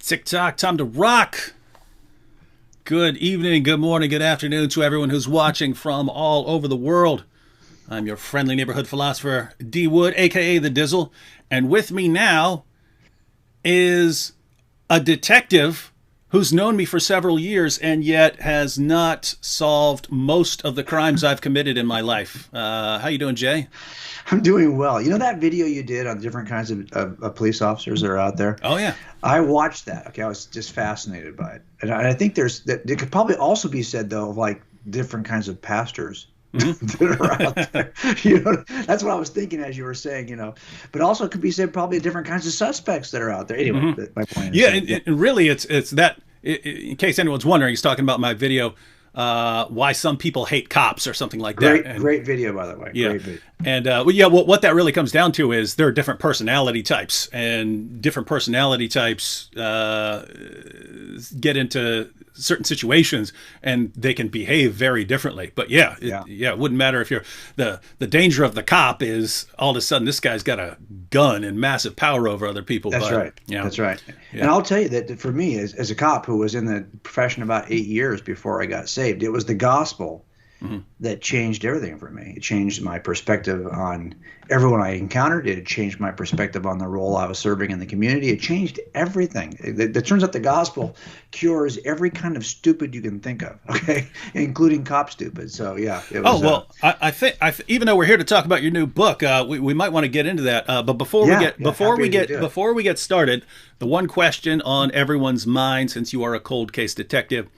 TikTok, time to rock. Good evening, good morning, good afternoon to everyone who's watching from all over the world. I'm your friendly neighborhood philosopher, D Wood, aka the Dizzle, and with me now is a detective who's known me for several years and yet has not solved most of the crimes I've committed in my life. How you doing, Jay? I'm doing well. You know that video you did on the different kinds of police officers that are out there? Oh yeah. I watched that. Okay, I was just fascinated by it, and I think there's that. It could probably also be said though of like different kinds of pastors that are out there. That's what I was thinking as you were saying. But also it could be said probably different kinds of suspects that are out there. Anyway, my point is, Yeah, and really, it's that. In case anyone's wondering, he's talking about my video, why some people hate cops or something like that. Great video, by the way. Yeah, Great video. and what that really comes down to is there are different personality types, and different personality types get into certain situations, and they can behave very differently. But it wouldn't matter if you're the danger of the cop is all of a sudden this guy's got a gun and massive power over other people. That's right. Yeah, that's right. Yeah. And I'll tell you that for me, as a cop who was in the profession about 8 years before I got saved, it was the gospel that changed everything for me. It changed my perspective on everyone I encountered. It changed my perspective on the role I was serving in the community. It changed everything. It turns out the gospel cures every kind of stupid you can think of, okay, including cop stupid. So yeah. It was, I think even though we're here to talk about your new book, we might want to get into that. But before we get started, the one question on everyone's mind, since you are a cold case detective,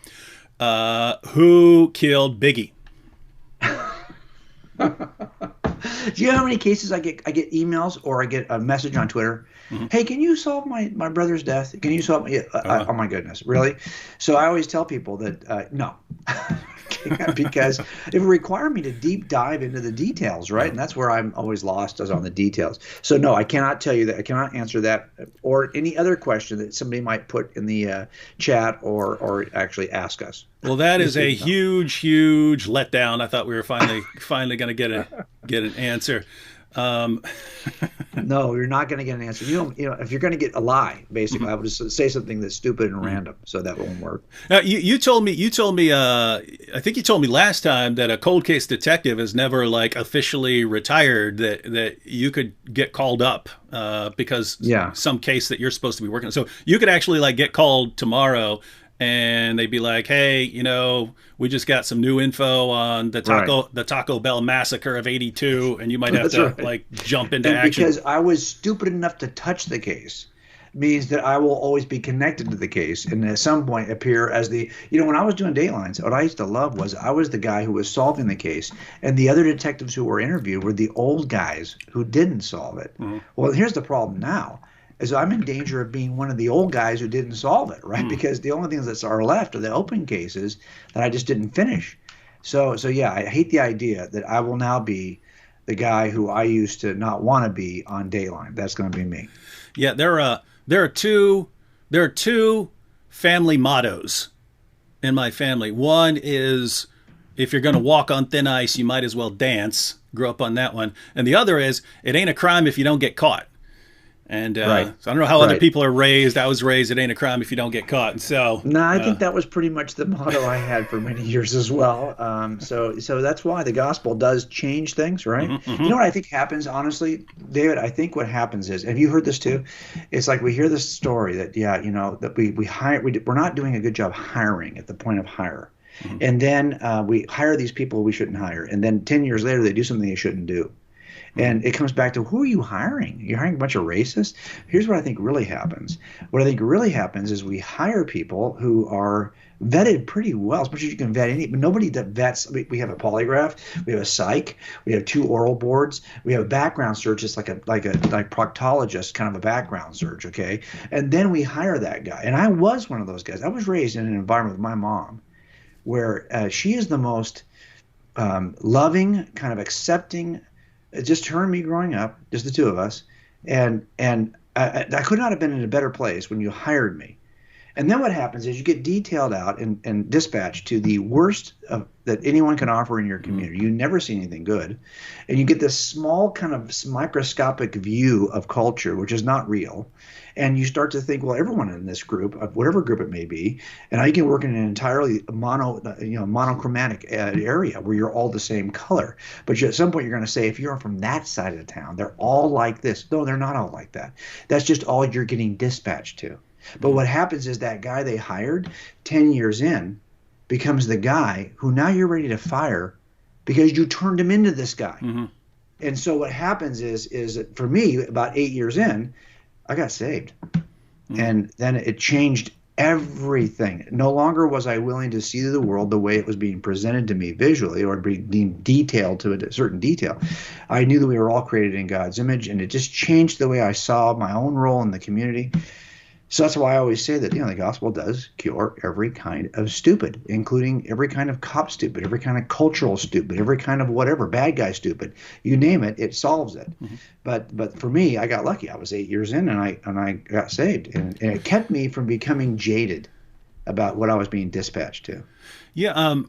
who killed Biggie? Do you know how many cases I get emails or I get a message on Twitter? Hey, can you solve my brother's death? Can you solve oh my goodness, really? So I always tell people that no. Because it would require me to deep dive into the details, right? And that's where I'm always lost, is on the details. So no, I cannot tell you that. I cannot answer that or any other question that somebody might put in the chat or actually ask us. Well, that is a huge letdown. I thought we were finally going to get an answer. No, you're not going to get an answer. If you're going to get a lie, basically, I would just say something that's stupid and random, so that won't work. Now, you told me. I think you told me last time that a cold case detective is never like officially retired. That you could get called up because some case that you're supposed to be working on. So you could actually like get called tomorrow, and they'd be like, "Hey, we just got some new info on the Taco Bell massacre of '82, and you might have to like jump into action." Because I was stupid enough to touch the case means that I will always be connected to the case, and at some point appear as the when I was doing Datelines, what I used to love was I was the guy who was solving the case, and the other detectives who were interviewed were the old guys who didn't solve it. Well, here's the problem now. Is I'm in danger of being one of the old guys who didn't solve it, right? Because the only things that are left are the open cases that I just didn't finish. So yeah, I hate the idea that I will now be the guy who I used to not want to be on Dayline. That's going to be me. Yeah, there are two family mottos in my family. One is, if you're going to walk on thin ice, you might as well dance. Grew up on that one. And the other is, it ain't a crime if you don't get caught. And so I don't know how other people are raised. I was raised, it ain't a crime if you don't get caught. And so I think that was pretty much the motto I had for many years as well. So that's why the gospel does change things, right? You know what I think happens, honestly, David? I think what happens is, have you heard this too? It's like we hear this story that that we hire, we're not doing a good job hiring at the point of hire. And then we hire these people we shouldn't hire. And then 10 years later, they do something they shouldn't do. And it comes back to, who are you hiring? You're hiring a bunch of racists? Here's what I think really happens. What I think really happens is we hire people who are vetted pretty well, as much as you can vet any, but nobody that vets. We have a polygraph, we have a psych, we have 2 oral boards, we have a background search, it's like proctologist kind of a background search, okay? And then we hire that guy. And I was one of those guys. I was raised in an environment with my mom where she is the most loving, kind of accepting, just her and me growing up, just the two of us, and I could not have been in a better place when you hired me. And then what happens is you get detailed out and dispatched to the worst that anyone can offer in your community. You never see anything good. And you get this small kind of microscopic view of culture, which is not real. And you start to think, well, everyone in this group, whatever group it may be, and I can work in an entirely monochromatic area where you're all the same color. But at some point, you're going to say, if you're from that side of the town, they're all like this. No, they're not all like that. That's just all you're getting dispatched to. But what happens is that guy they hired 10 years in becomes the guy who now you're ready to fire because you turned him into this guy. And so what happens is for me, about 8 years in, I got saved. And then it changed everything. No longer was I willing to see the world the way it was being presented to me visually or being detailed to a certain detail. I knew that we were all created in God's image, and it just changed the way I saw my own role in the community. So that's why I always say that, the gospel does cure every kind of stupid, including every kind of cop stupid, every kind of cultural stupid, every kind of whatever, bad guy stupid. You name it, it solves it. But for me, I got lucky. I was 8 years in, and I got saved. And it kept me from becoming jaded about what I was being dispatched to. Yeah,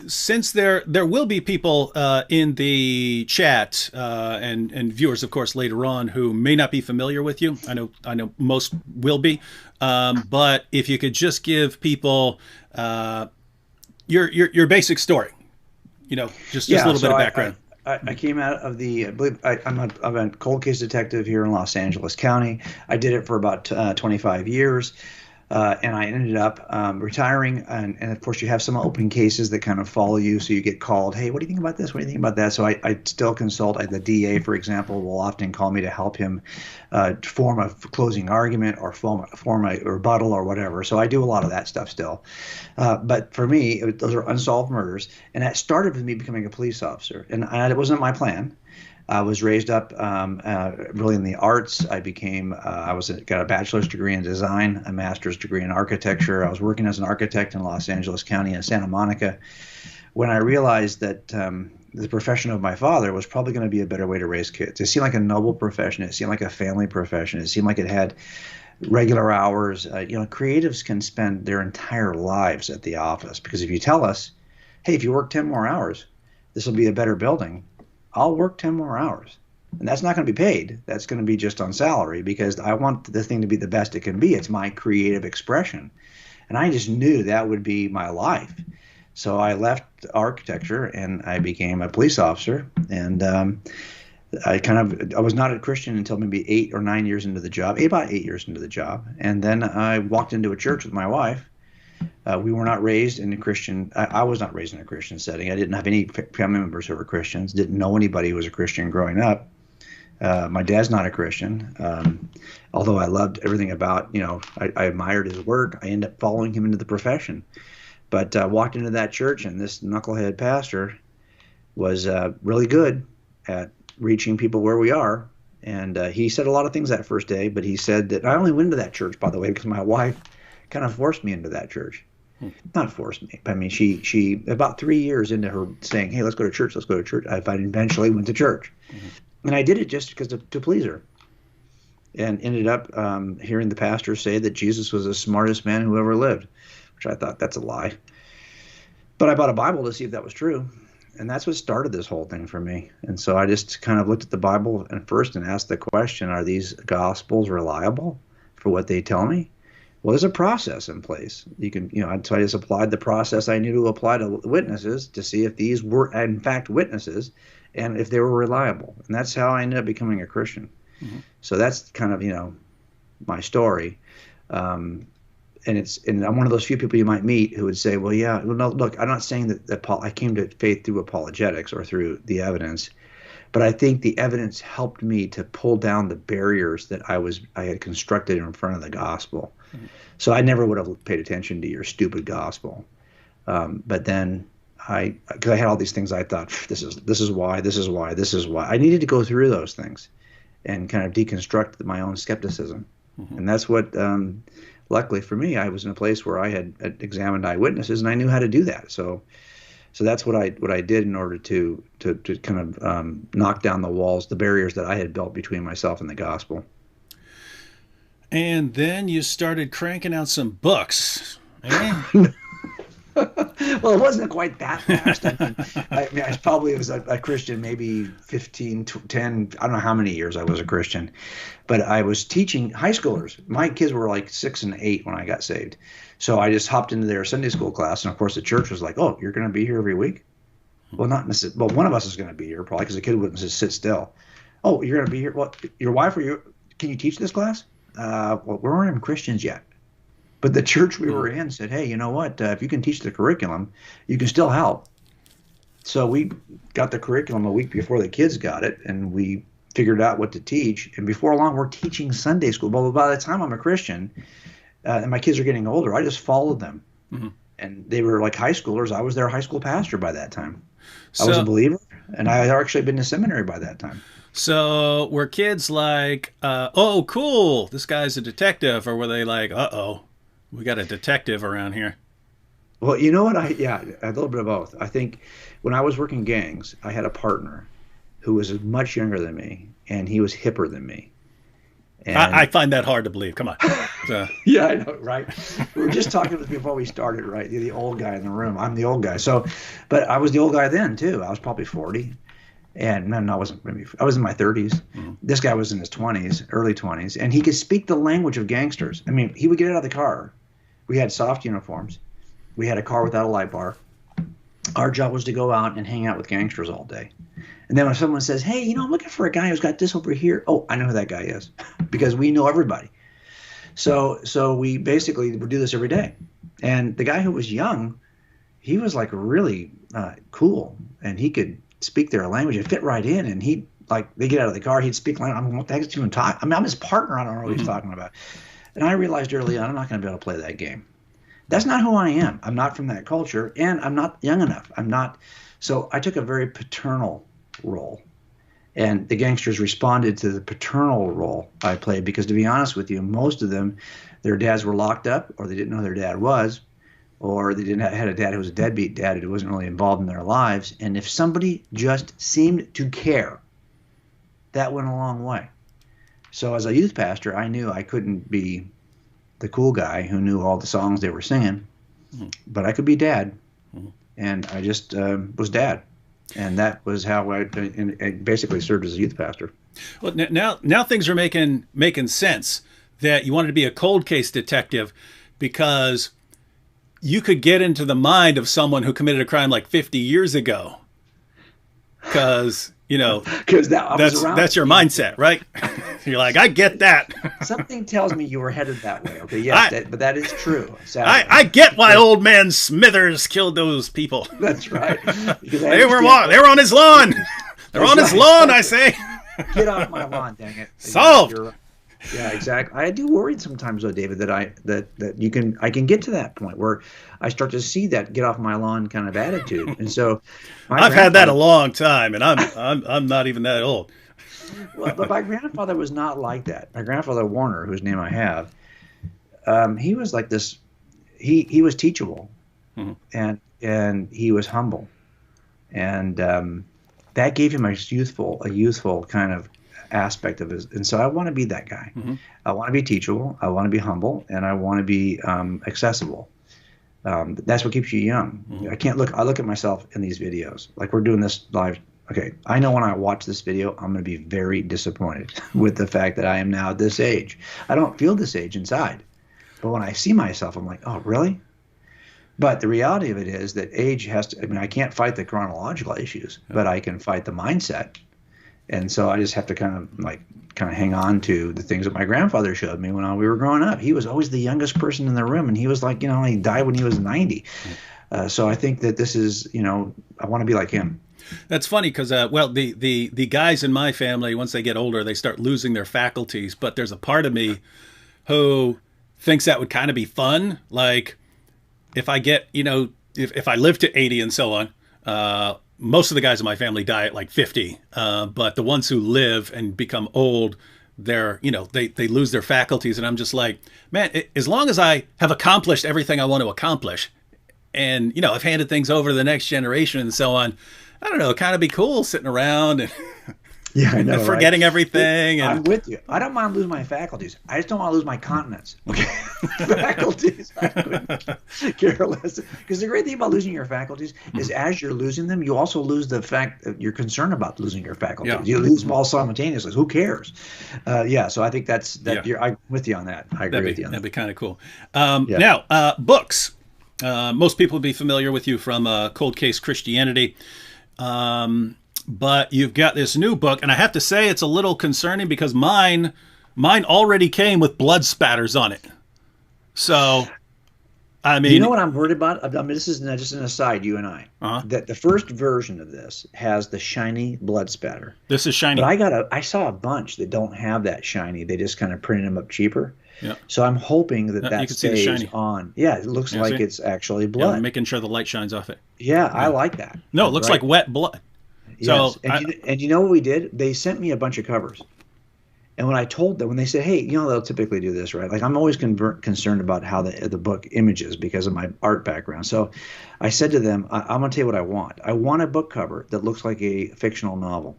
since there will be people in the chat and viewers, of course, later on who may not be familiar with you. I know most will be, but if you could just give people your basic story, just a little bit of background. I came out of I'm a cold case detective here in Los Angeles County. I did it for about 25 years. And I ended up retiring. And of course, you have some open cases that kind of follow you. So you get called, hey, what do you think about this? What do you think about that? So I still consult. The DA, for example, will often call me to help him form a closing argument or form a rebuttal or whatever. So I do a lot of that stuff still. But for me, those are unsolved murders. And that started with me becoming a police officer. And it wasn't my plan. I was raised up really in the arts. I got a bachelor's degree in design, a master's degree in architecture. I was working as an architect in Los Angeles County and Santa Monica when I realized that the profession of my father was probably going to be a better way to raise kids. It seemed like a noble profession. It seemed like a family profession. It seemed like it had regular hours. Creatives can spend their entire lives at the office because if you tell us, hey, if you work 10 more hours, this will be a better building, I'll work 10 more hours. And that's not going to be paid. That's going to be just on salary because I want the thing to be the best it can be. It's my creative expression. And I just knew that would be my life. So I left architecture and I became a police officer. And I was not a Christian until maybe 8 or 9 years into the job, about 8 years into the job. And then I walked into a church with my wife. We were not raised in a Christian. I was not raised in a Christian setting. I didn't have any family members who were Christians. Didn't know anybody who was a Christian growing up. My dad's not a Christian. Although I loved everything about, I admired his work. I ended up following him into the profession. But I walked into that church, and this knucklehead pastor was really good at reaching people where we are. And he said a lot of things that first day. But he said that I only went into that church, by the way, because my wife kind of forced me into that church. Not forced me, but I mean, she about 3 years into her saying, hey, let's go to church, I eventually went to church. And I did it just because to please her. And ended up hearing the pastor say that Jesus was the smartest man who ever lived, which I thought that's a lie. But I bought a Bible to see if that was true. And that's what started this whole thing for me. And so I just kind of looked at the Bible first and asked the question, are these gospels reliable for what they tell me? Well, there's a process in place. So I just applied the process I knew to apply to witnesses to see if these were, in fact, witnesses and if they were reliable. And that's how I ended up becoming a Christian. So that's kind of, my story. And I'm one of those few people you might meet who would say, well, yeah, well, no, look, I'm not saying that I came to faith through apologetics or through the evidence. But I think the evidence helped me to pull down the barriers that I had constructed in front of the gospel. So I never would have paid attention to your stupid gospel. But then because I had all these things, I thought, this is why. I needed to go through those things and kind of deconstruct my own skepticism. And that's what, luckily for me, I was in a place where I had examined eyewitnesses and I knew how to do that. So that's what I did in order to kind of knock down the walls, the barriers that I had built between myself and the gospel. And then you started cranking out some books. Eh? Well, it wasn't quite that fast. I probably was a Christian maybe 15, 10, I don't know how many years I was a Christian. But I was teaching high schoolers. My kids were like 6 and 8 when I got saved. So I just hopped into their Sunday school class. And of course, the church was like, oh, you're going to be here every week? Well, not necessarily. Well, one of us is going to be here probably because the kid wouldn't just sit still. Oh, you're going to be here? Well, your wife or you? Can you teach this class? Well, we weren't even Christians yet. But the church we were in said, hey, you know what? If you can teach the curriculum, you can still help. So we got the curriculum a week before the kids got it, and we figured out what to teach. And before long, we're teaching Sunday school. But by the time I'm a Christian and my kids are getting older, I just followed them. Mm-hmm. And they were like high schoolers. I was their high school pastor by that time. I was a believer, and I had actually been to seminary by that time. So were kids like, oh, cool, this guy's a detective? Or were they like, uh-oh, we got a detective around here? Well, you know what? Yeah, a little bit of both. I think when I was working gangs, I had a partner who was much younger than me, and he was hipper than me. And I find that hard to believe. Come on. Yeah, I know, right? We were just talking before we started, right? You're the old guy in the room. I'm the old guy. So, but I was the old guy then, too. I was probably 40. And no, I wasn't. I was in my 30s. Mm-hmm. This guy was in his 20s, early 20s, and he could speak the language of gangsters. I mean, he would get out of the car. We had soft uniforms. We had a car without a light bar. Our job was to go out and hang out with gangsters all day. And then when someone says, hey, you know, I'm looking for a guy who's got this over here. Oh, I know who that guy is because we know everybody. So we basically would do this every day. And the guy who was young, he was like really cool, and he could speak their language. It fit right in, and they get out of the car, he'd speak language. I'm what the heck is he even talking? I mean, I'm his partner. I don't know what he's talking about. And I realized early on, I'm not going to be able to play that game. That's not who I am. I'm not from that culture, and I'm not young enough. I'm not. So I took a very paternal role, and the gangsters responded to the paternal role I played because, to be honest with you, most of them, their dads were locked up, or they didn't know who their dad was, or they had a dad who was a deadbeat dad who wasn't really involved in their lives. And if somebody just seemed to care, that went a long way. So as a youth pastor, I knew I couldn't be the cool guy who knew all the songs they were singing, but I could be dad. And I just was dad. And that was how I basically served as a youth pastor. Well, now things are making sense that you wanted to be a cold case detective because you could get into the mind of someone who committed a crime like 50 years ago. Because, you know, that's your mindset, right? You're like, I get that. Something tells me you were headed that way. Okay, yes, but that is true. I get why old man Smithers killed those people. That's right. They were on his lawn. They're on his lawn, I say. Get off my lawn, dang it. Solved. Yeah, exactly. I do worry sometimes, though, David, that I can get to that point where I start to see that get off my lawn kind of attitude. And so I've had that a long time, and I'm not even that old. Well, but my grandfather was not like that. My grandfather Warner, whose name I have, he was like this. He was teachable, and he was humble, and that gave him a youthful kind of aspect of his. And so I want to be that guy. I want to be teachable. I want to be humble, and I want to be accessible. That's what keeps you young. I look at myself in these videos, like we're doing this live. Okay, I know when I watch this video, I'm going to be very disappointed with the fact that I am now at this age. I don't feel this age inside. But when I see myself, I'm like, oh, really? But the reality of it is that age has to, I mean, I can't fight the chronological issues, but I can fight the mindset. And so I just have to kind of hang on to the things that my grandfather showed me when we were growing up. He was always the youngest person in the room, and he was like, he died when he was 90. So I think that this is, I want to be like him. That's funny because, the guys in my family, once they get older, they start losing their faculties. But there's a part of me who thinks that would kind of be fun. Like if I get, if I live to 80 and so on, most of the guys in my family die at like 50. But the ones who live and become old, they lose their faculties. And I'm just like, man, as long as I have accomplished everything I want to accomplish and, I've handed things over to the next generation and so on, I don't know, kind of be cool sitting around and Yeah, I know, right? forgetting everything. I'm And with you. I don't mind losing my faculties. I just don't want to lose my continence. Okay, faculties. I couldn't care less. Because the great thing about losing your faculties is, as you're losing them, you also lose the fact that you're concerned about losing your faculties. yeah, You lose them all simultaneously. Who cares? Yeah. So I think yeah, I'm with you on that. I agree with you on that'd that. be kind of cool. Yeah. Now, books. Most people would be familiar with you from Cold Case Christianity. But you've got this new book, and I have to say it's a little concerning because mine already came with blood spatters on it. So, I You know mean, what I'm worried about? I mean, this is just an aside, you and I. uh That the first version of this has the shiny blood spatter. this is But shiny. I saw a bunch that don't have that shiny. They just kind of printed them up cheaper. Yeah, So I'm hoping that you that can see the stays shiny. on. Yeah, it looks Yeah, like see? it's actually Yeah, blood. making sure the light shines off it. Yeah, I Yeah. like that. No, it looks Right? like wet blood. Yes. So, And you know what we did? They sent me a bunch of covers. And when I told them, when they said, "Hey, they'll typically do this, right?" Like, I'm always concerned about how the book images because of my art background. So I said to them, I'm going to tell you what I want. I want a book cover that looks like a fictional novel.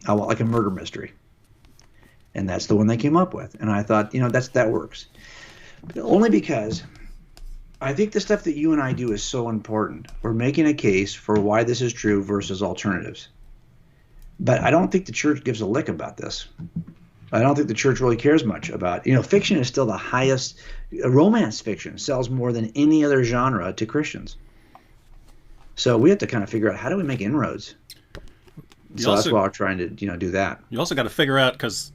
I want like a murder mystery. And that's the one they came up with. And I thought, that works. But only because I think the stuff that you and I do is so important. We're making a case for why this is true versus alternatives. But I don't think the church gives a lick about this. I don't think the church really cares much about, fiction is still the highest. Romance fiction sells more than any other genre to Christians. So we have to kind of figure out, how do we make inroads? So that's why we're trying to, do that. you also got to figure out, because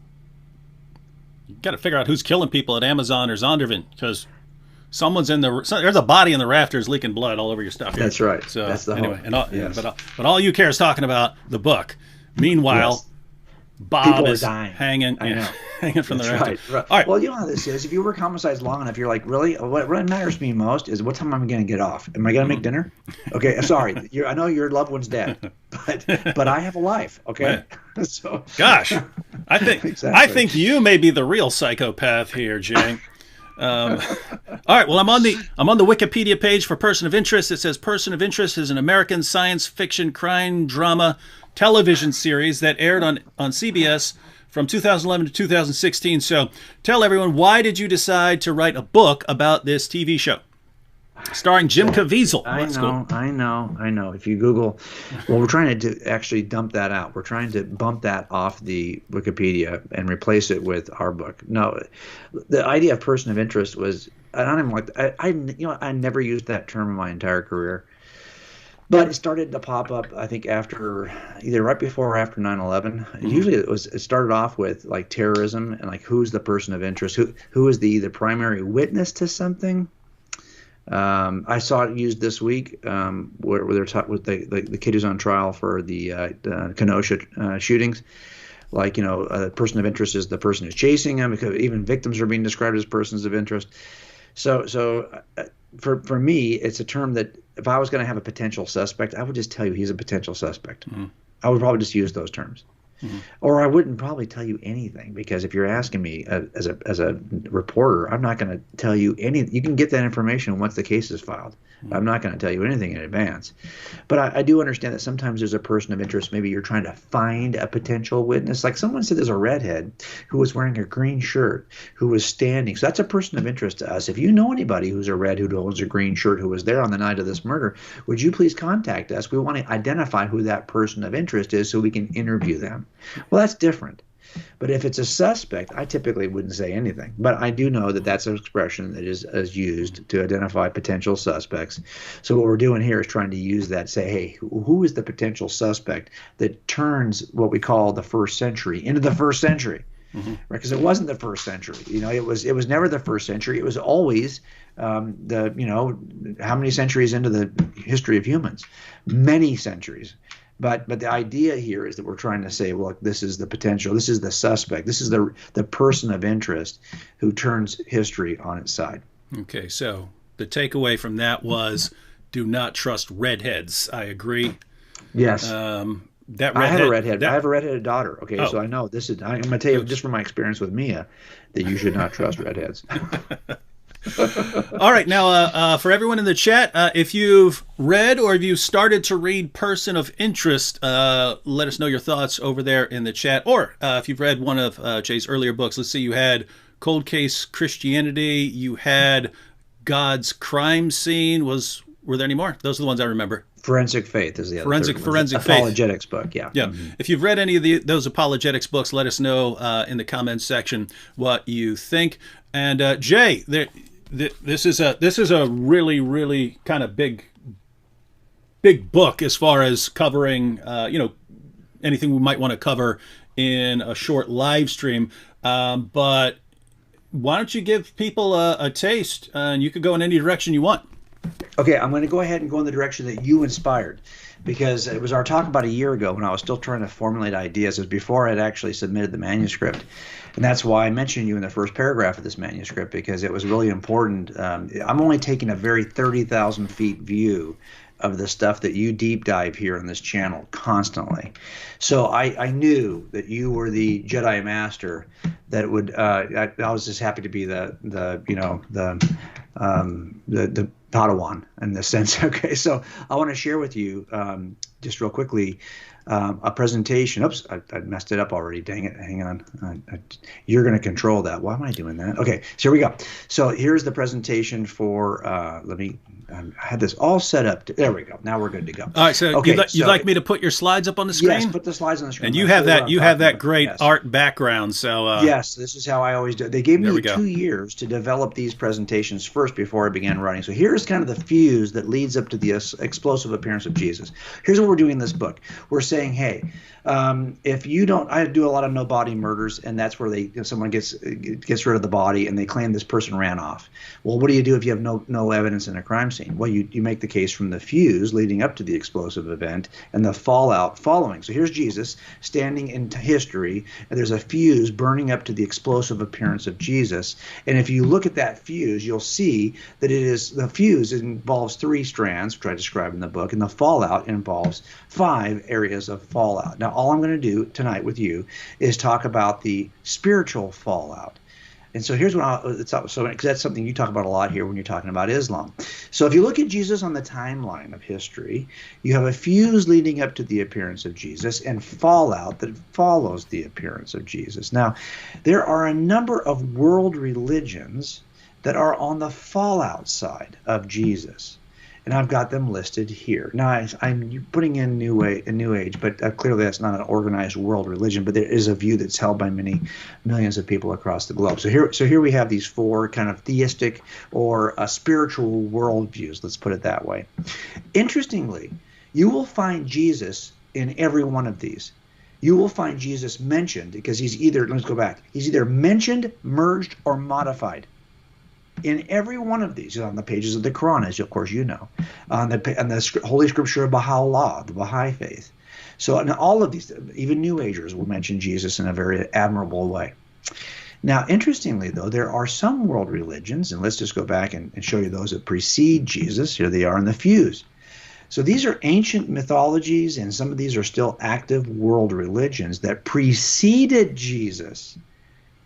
you got to figure out who's killing people at Amazon or Zondervan, because there's a body in the rafters leaking blood all over your stuff here. That's right. So That's the anyway, hope. Yes. but all you care is talking about the book. Meanwhile, Yes. Bob People are is dying. hanging, I know. hanging from the That's rafters. right. All right. Well, you know how this is. If you work homicides long enough, you're like, really? What matters to me most is what time am I going to get off? Am I going to make dinner? Okay, sorry. I know your loved one's dead, but I have a life. Okay, so Gosh, I think Exactly. you may be the real psychopath here, Jay. All right. Well, I'm on the Wikipedia page for Person of Interest. It says Person of Interest is an American science fiction crime drama television series that aired on CBS from 2011 to 2016. So tell everyone, why did you decide to write a book about this TV show? Starring Jim Caviezel. I know. If you Google, well, we're trying to actually dump that out. We're trying to bump that off the Wikipedia and replace it with our book. No, the idea of person of interest was, I don't even like, I never used that term in my entire career. But it started to pop up, I think, after either right before or after 9/11. Usually it started off with like terrorism and like, who's the person of interest, who is the primary witness to something. I saw it used this week where they're talking with the kid who's on trial for the Kenosha shootings. Like, a person of interest is the person who's chasing him, because even victims are being described as persons of interest. So for me, it's a term that if I was going to have a potential suspect, I would just tell you he's a potential suspect. Mm-hmm. I would probably just use those terms. Mm-hmm. Or I wouldn't probably tell you anything, because if you're asking me as a reporter, I'm not going to tell you anything. You can get that information once the case is filed. Mm-hmm. I'm not going to tell you anything in advance. But I do understand that sometimes there's a person of interest. Maybe you're trying to find a potential witness. Like someone said there's a redhead who was wearing a green shirt who was standing. So that's a person of interest to us. If you know anybody who's a red, who owns a green shirt, who was there on the night of this murder, would you please contact us? We want to identify who that person of interest is so we can interview them. Well, that's different. But if it's a suspect, I typically wouldn't say anything. But I do know that that's an expression that is used to identify potential suspects. So what we're doing here is trying to use that, say, hey, who is the potential suspect that turns what we call the first century into the first century? Mm-hmm. Right? Because it wasn't the first century. It was never the first century. It was always how many centuries into the history of humans? Many centuries. But the idea here is that we're trying to say, look, this is the potential, this is the suspect, this is the person of interest who turns history on its side. Okay, so the takeaway from that was, do not trust redheads. I agree. Yes. I have a redhead. I have a redheaded daughter. Okay, Oh. So I know this is. I'm going to tell you just from my experience with Mia that you should not trust redheads. All right, now for everyone in the chat, if you've read or if you started to read Person of Interest, let us know your thoughts over there in the chat. Or if you've read one of Jay's earlier books, let's see, you had ColdCase Christianity, you had God's Crime Scene. Were there any more? Those are the ones I remember. Forensic Faith is the other Forensic Faith. Apologetics book, yeah. Yeah. Mm-hmm. If you've read any of those apologetics books, let us know in the comments section what you think. And Jay, this is a really, really kind of big book as far as covering anything we might want to cover in a short live stream. But why don't you give people a taste, and you could go in any direction you want. Okay, I'm going to go ahead and go in the direction that you inspired, because it was our talk about a year ago when I was still trying to formulate ideas. It was before I'd actually submitted the manuscript. And that's why I mentioned you in the first paragraph of this manuscript, because it was really important. I'm only taking a very 30,000 feet view of the stuff that you deep dive here on this channel constantly. So I knew that you were the Jedi Master that would. I was just happy to be the Padawan in this sense. Okay, so I want to share with you just real quickly a presentation. Oops, I messed it up already. Dang it! Hang on. You're going to control that. Why am I doing that? Okay, so here we go. So here's the presentation for. I had this all set up. There we go. Now we're good to go. All right. So okay, you'd like me to put your slides up on the screen? Yes, put the slides on the screen. And you have that great art background. So yes, this is how I always do it. They gave me 2 years to develop these presentations first before I began writing. So here's kind of the fuse that leads up to the explosive appearance of Jesus. Here's what we're doing in this book. We're saying, hey, if you don't, I do a lot of no body murders, and that's where someone gets rid of the body and they claim this person ran off. Well, what do you do if you have no evidence in a crime scene? Well, you make the case from the fuse leading up to the explosive event and the fallout following. So here's Jesus standing in history, and there's a fuse burning up to the explosive appearance of Jesus. And if you look at that fuse, you'll see that the fuse involves 3 strands, which I describe in the book, and the fallout involves 5 areas of fallout. Now, all I'm going to do tonight with you is talk about the spiritual fallout. And so here's what because that's something you talk about a lot here when you're talking about Islam. So if you look at Jesus on the timeline of history, you have a fuse leading up to the appearance of Jesus and fallout that follows the appearance of Jesus. Now, there are a number of world religions that are on the fallout side of Jesus. And I've got them listed here. Now, I'm putting in New Age, but clearly that's not an organized world religion, but there is a view that's held by many millions of people across the globe. So here we have these 4 kind of theistic or spiritual worldviews, let's put it that way. Interestingly, you will find Jesus in every one of these. You will find Jesus mentioned because he's either mentioned, merged, or modified. In every one of these, on the pages of the Quran, as of course you know, on the Holy Scripture of Baha'u'llah, the Baha'i faith. So in all of these, even New Agers will mention Jesus in a very admirable way. Now, interestingly, though, there are some world religions, and let's just go back and show you those that precede Jesus. Here they are in the fuse. So these are ancient mythologies, and some of these are still active world religions that preceded Jesus.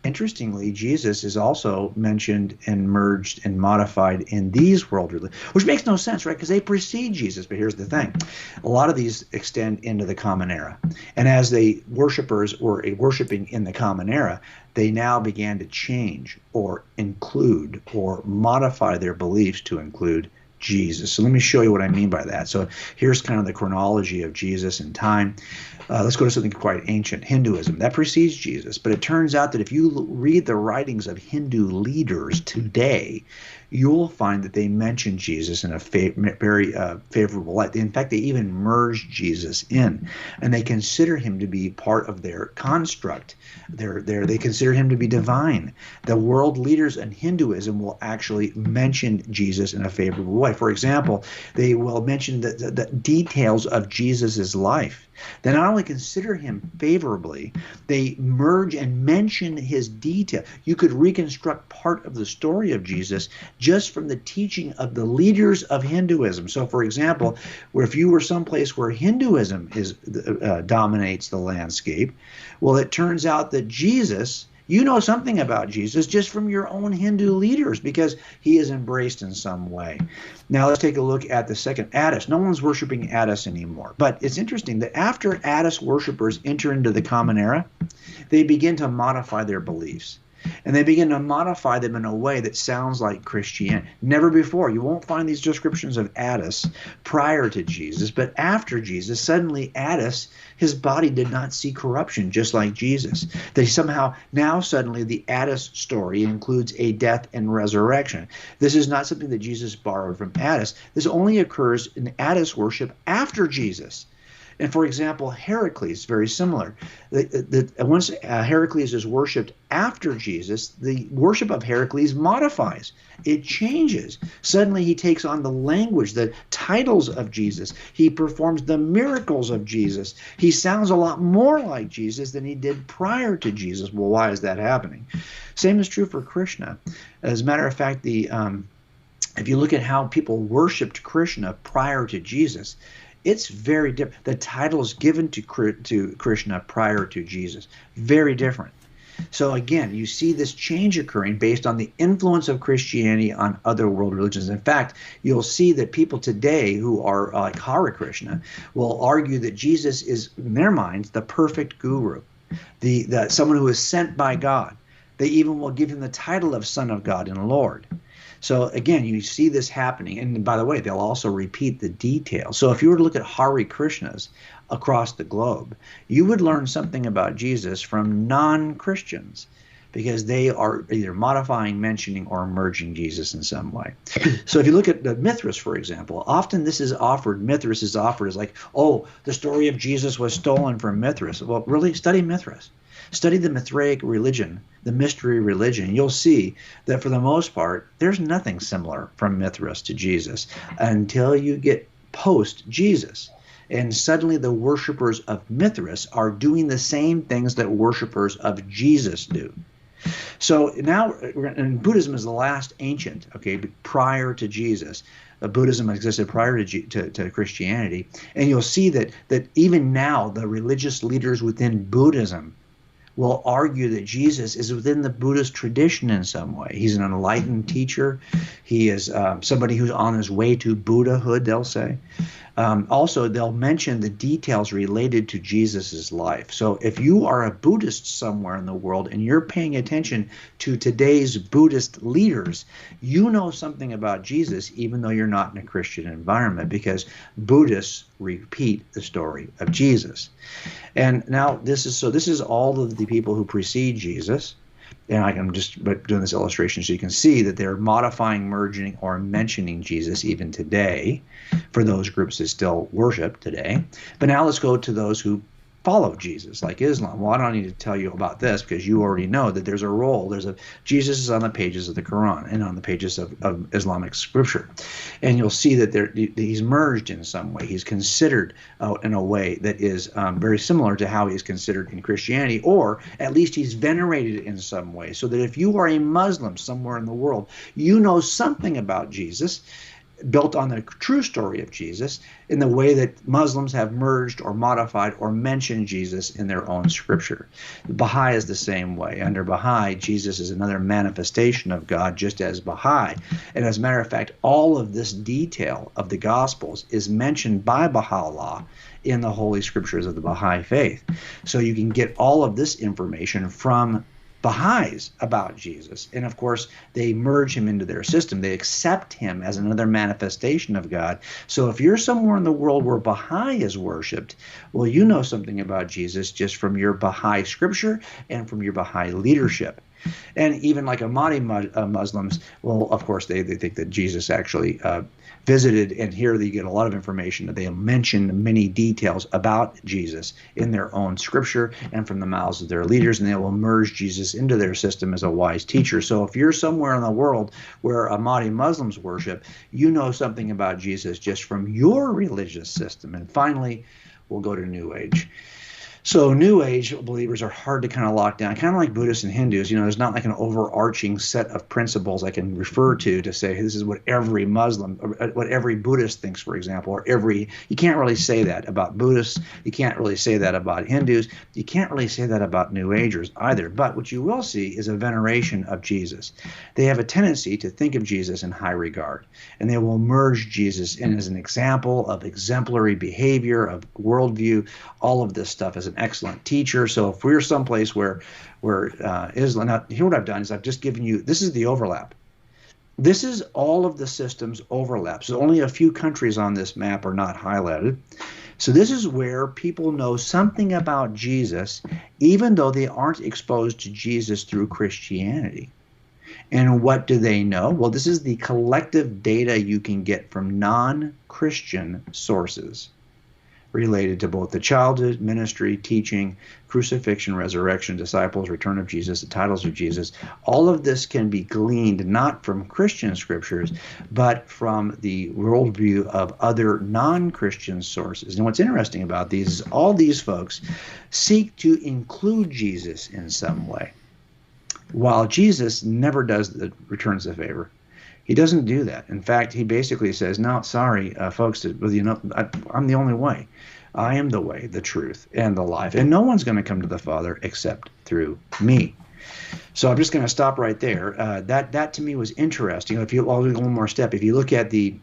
Interestingly, Jesus is also mentioned and merged and modified in these world religions, which makes no sense, right? Because they precede Jesus. But here's the thing. A lot of these extend into the Common Era. And as the worshipers were worshiping in the Common Era, they now began to change or include or modify their beliefs to include Jesus. So let me show you what I mean by that. So here's kind of the chronology of Jesus in time. Let's go to something quite ancient, Hinduism. That precedes Jesus, but it turns out that if you read the writings of Hindu leaders today, you'll find that they mention Jesus in a very favorable light. In fact, they even merge Jesus in, and they consider him to be part of their construct. They consider him to be divine. The world leaders in Hinduism will actually mention Jesus in a favorable way. For example, they will mention the details of Jesus's life. They not only consider him favorably, they merge and mention his detail. You could reconstruct part of the story of Jesus just from the teaching of the leaders of Hinduism. So, for example, if you were someplace where Hinduism dominates the landscape, well, it turns out that Jesus You know something about Jesus just from your own Hindu leaders because he is embraced in some way. Now let's take a look at the second, Attis. No one's worshiping Attis anymore. But it's interesting that after Attis worshipers enter into the Common Era, they begin to modify their beliefs. And they begin to modify them in a way that sounds like Christianity. Never before. You won't find these descriptions of Attis prior to Jesus, but after Jesus, suddenly Attis, his body did not see corruption, just like Jesus. They somehow, now suddenly the Attis story includes a death and resurrection. This is not something that Jesus borrowed from Attis. This only occurs in Attis worship after Jesus. And for example, Heracles, very similar. Once Heracles is worshipped after Jesus, the worship of Heracles modifies. It changes. Suddenly he takes on the language, the titles of Jesus. He performs the miracles of Jesus. He sounds a lot more like Jesus than he did prior to Jesus. Well, why is that happening? Same is true for Krishna. As a matter of fact, if you look at how people worshipped Krishna prior to Jesus, it's very different. The titles given to Krishna prior to Jesus, very different. So again, you see this change occurring based on the influence of Christianity on other world religions. In fact, you'll see that people today who are like Hare Krishna will argue that Jesus is, in their minds, the perfect guru, someone who is sent by God. They even will give him the title of Son of God and Lord. So again, you see this happening. And by the way, they'll also repeat the details. So if you were to look at Hare Krishnas across the globe, you would learn something about Jesus from non-Christians because they are either modifying, mentioning, or merging Jesus in some way. So if you look at the Mithras, for example, often Mithras is offered as like, oh, the story of Jesus was stolen from Mithras. Well, really, study Mithras. Study the Mithraic religion, the mystery religion. You'll see that for the most part, there's nothing similar from Mithras to Jesus until you get post-Jesus. And suddenly the worshipers of Mithras are doing the same things that worshipers of Jesus do. So now, and Buddhism is the last ancient, prior to Jesus. Buddhism existed prior to Christianity. And you'll see that even now, the religious leaders within Buddhism will argue that Jesus is within the Buddhist tradition in some way. He's an enlightened teacher. He is somebody who's on his way to Buddhahood, they'll say. Also, they'll mention the details related to Jesus's life. So if you are a Buddhist somewhere in the world and you're paying attention to today's Buddhist leaders, you know something about Jesus even though you're not in a Christian environment because Buddhists repeat the story of Jesus. And now this is all of the people who precede Jesus. And I'm just doing this illustration so you can see that they're modifying, merging, or mentioning Jesus even today for those groups that still worship today. But now let's go to those who follow Jesus, like Islam. Well, I don't need to tell you about this because you already know that there's a role. Jesus is on the pages of the Quran and on the pages of Islamic scripture. And you'll see that he's merged in some way. He's considered in a way that is very similar to how he's considered in Christianity, or at least he's venerated in some way. So that if you are a Muslim somewhere in the world, you know something about Jesus, built on the true story of Jesus in the way that Muslims have merged or modified or mentioned Jesus in their own scripture. Baha'i is the same way. Under Baha'i, Jesus is another manifestation of God, just as Baha'i. And as a matter of fact, all of this detail of the Gospels is mentioned by Baha'u'llah in the Holy Scriptures of the Baha'i faith. So you can get all of this information from Baha'is about Jesus. And of course, they merge him into their system. They accept him as another manifestation of God. So if you're somewhere in the world where Baha'i is worshipped, well, you know something about Jesus just from your Baha'i scripture and from your Baha'i leadership. And even like Ahmadi Muslims, well, of course, they think that Jesus actually visited, and here you get a lot of information that they mention many details about Jesus in their own scripture and from the mouths of their leaders, and they will merge Jesus into their system as a wise teacher. So if you're somewhere in the world where Ahmadi Muslims worship, you know something about Jesus just from your religious system. And finally, we'll go to New Age. So New Age believers are hard to kind of lock down, kind of like Buddhists and Hindus. There's not like an overarching set of principles I can refer to say, hey, this is what every Muslim, or what every Buddhist thinks, for example, or you can't really say that about Buddhists. You can't really say that about Hindus. You can't really say that about New Agers either. But what you will see is a veneration of Jesus. They have a tendency to think of Jesus in high regard, and they will merge Jesus in as an example of exemplary behavior, of worldview, all of this stuff as an excellent teacher. So if we're someplace where Islam, now here what I've done is I've just given you, this is the overlap. This is all of the systems overlap. So only a few countries on this map are not highlighted. So this is where people know something about Jesus, even though they aren't exposed to Jesus through Christianity. And what do they know? Well, this is the collective data you can get from non-Christian sources related to both the childhood, ministry, teaching, crucifixion, resurrection, disciples, return of Jesus, the titles of Jesus. All of this can be gleaned not from Christian scriptures, but from the worldview of other non-Christian sources. And what's interesting about these is all these folks seek to include Jesus in some way, while Jesus never returns the favor. He doesn't do that. In fact, he basically says, no, sorry, folks, I'm the only way. I am the way, the truth, and the life. And no one's going to come to the Father except through me. So I'm just going to stop right there. That to me was interesting. I'll do one more step. If you look at the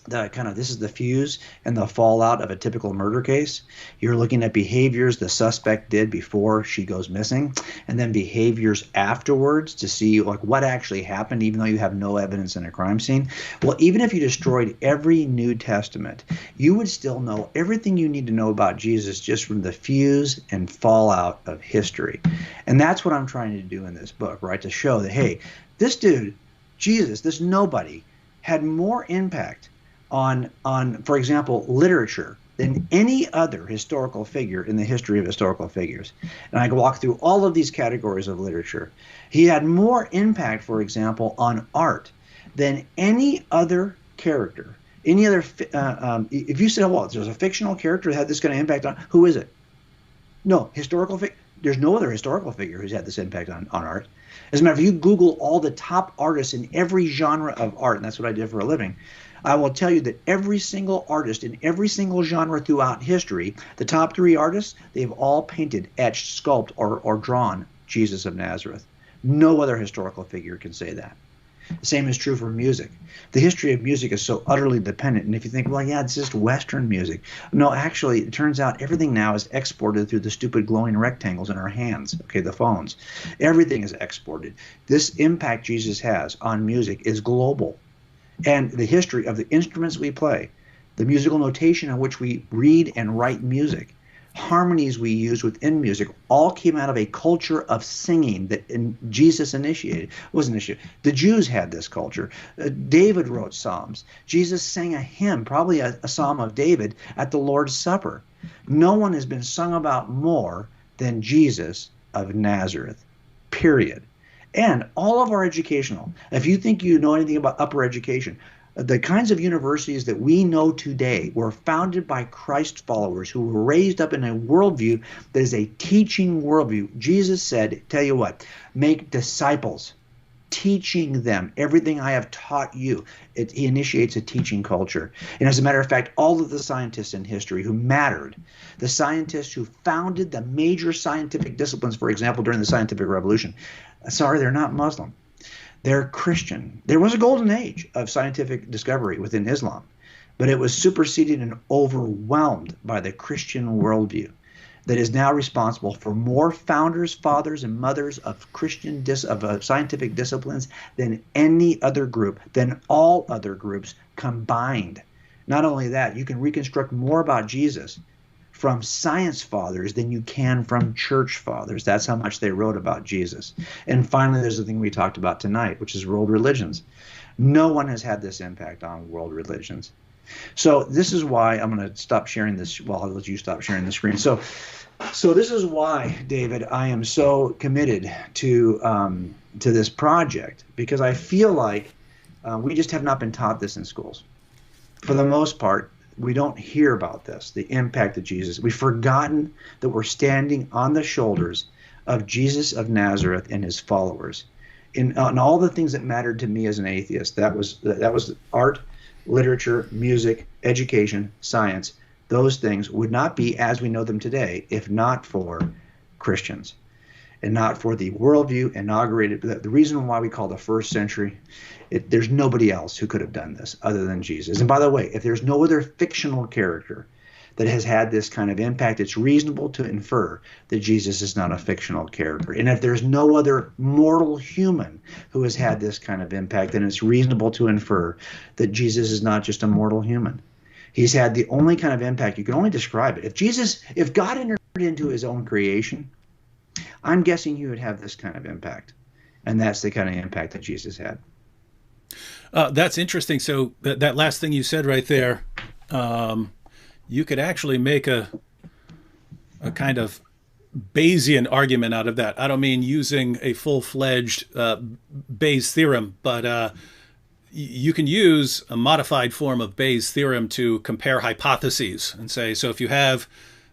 this is the fuse and the fallout of a typical murder case. You're looking at behaviors the suspect did before she goes missing, and then behaviors afterwards to see like what actually happened, even though you have no evidence in a crime scene. Well, even if you destroyed every New Testament, you would still know everything you need to know about Jesus just from the fuse and fallout of history. And that's what I'm trying to do in this book, right? To show that, hey, this dude, Jesus, this nobody, had more impact on, for example, literature than any other historical figure in the history of historical figures. And I can walk through all of these categories of literature. He had more impact, for example, on art than any other character. Any other, if you say, well, there's a fictional character that had this kind of impact on, who is it? No, there's no other historical figure who's had this impact on art. As a matter of fact, if you Google all the top artists in every genre of art, and that's what I did for a living, I will tell you that every single artist in every single genre throughout history, the top 3 artists, they've all painted, etched, sculpted, or drawn Jesus of Nazareth. No other historical figure can say that. The same is true for music. The history of music is so utterly dependent. And if you think, well, yeah, it's just Western music. No, actually, it turns out everything now is exported through the stupid glowing rectangles in our hands, okay, the phones. Everything is exported. This impact Jesus has on music is global. And the history of the instruments we play, the musical notation in which we read and write music, harmonies we use within music, all came out of a culture of singing that Jesus initiated. Wasn't initiated. The Jews had this culture. David wrote psalms. Jesus sang a hymn, probably a psalm of David, at the Lord's Supper. No one has been sung about more than Jesus of Nazareth, period. And all of our educational, if you think you know anything about upper education, the kinds of universities that we know today were founded by Christ followers who were raised up in a worldview that is a teaching worldview. Jesus said, tell you what, make disciples, teaching them everything I have taught you. He initiates a teaching culture. And as a matter of fact, all of the scientists in history who mattered, the scientists who founded the major scientific disciplines, for example, during the scientific revolution, sorry, they're not Muslim. They're Christian. There was a golden age of scientific discovery within Islam, but it was superseded and overwhelmed by the Christian worldview that is now responsible for more founders, fathers, and mothers of scientific disciplines than any other group, than all other groups combined. Not only that, you can reconstruct more about Jesus from science fathers than you can from church fathers. That's how much they wrote about Jesus. And finally, there's the thing we talked about tonight, which is world religions. No one has had this impact on world religions. So this is why I'm going to stop sharing this. Well, I'll let you stop sharing the screen. So this is why, David, I am so committed to this project, because I feel like we just have not been taught this in schools. For the most part, we don't hear about this, the impact of Jesus. We've forgotten that we're standing on the shoulders of Jesus of Nazareth and his followers. In all the things that mattered to me as an atheist, that was art, literature, music, education, science. Those things would not be as we know them today if not for Christians and not for the worldview inaugurated. The reason why we call the first century, there's nobody else who could have done this other than Jesus. And by the way, if there's no other fictional character that has had this kind of impact, it's reasonable to infer that Jesus is not a fictional character. And if there's no other mortal human who has had this kind of impact, then it's reasonable to infer that Jesus is not just a mortal human. He's had the only kind of impact, you can only describe it. If God entered into his own creation, I'm guessing he would have this kind of impact. And that's the kind of impact that Jesus had. That's interesting. So that last thing you said right there, you could actually make a kind of Bayesian argument out of that. I don't mean using a full-fledged Bayes theorem, but you can use a modified form of Bayes' theorem to compare hypotheses and say, so if you have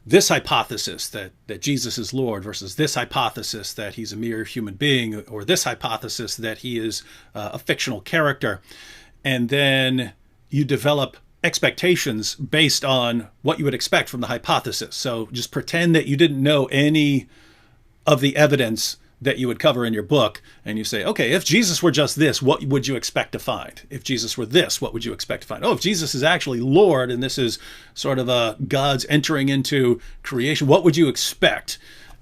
this hypothesis that Jesus is Lord versus this hypothesis that he's a mere human being, or this hypothesis that he is a fictional character, and then you develop expectations based on what you would expect from the hypothesis. So just pretend that you didn't know any of the evidence that you would cover in your book, and you say, okay, if Jesus were just this, what would you expect to find? If Jesus were this, what would you expect to find? Oh, if Jesus is actually Lord, and this is sort of God's entering into creation, what would you expect?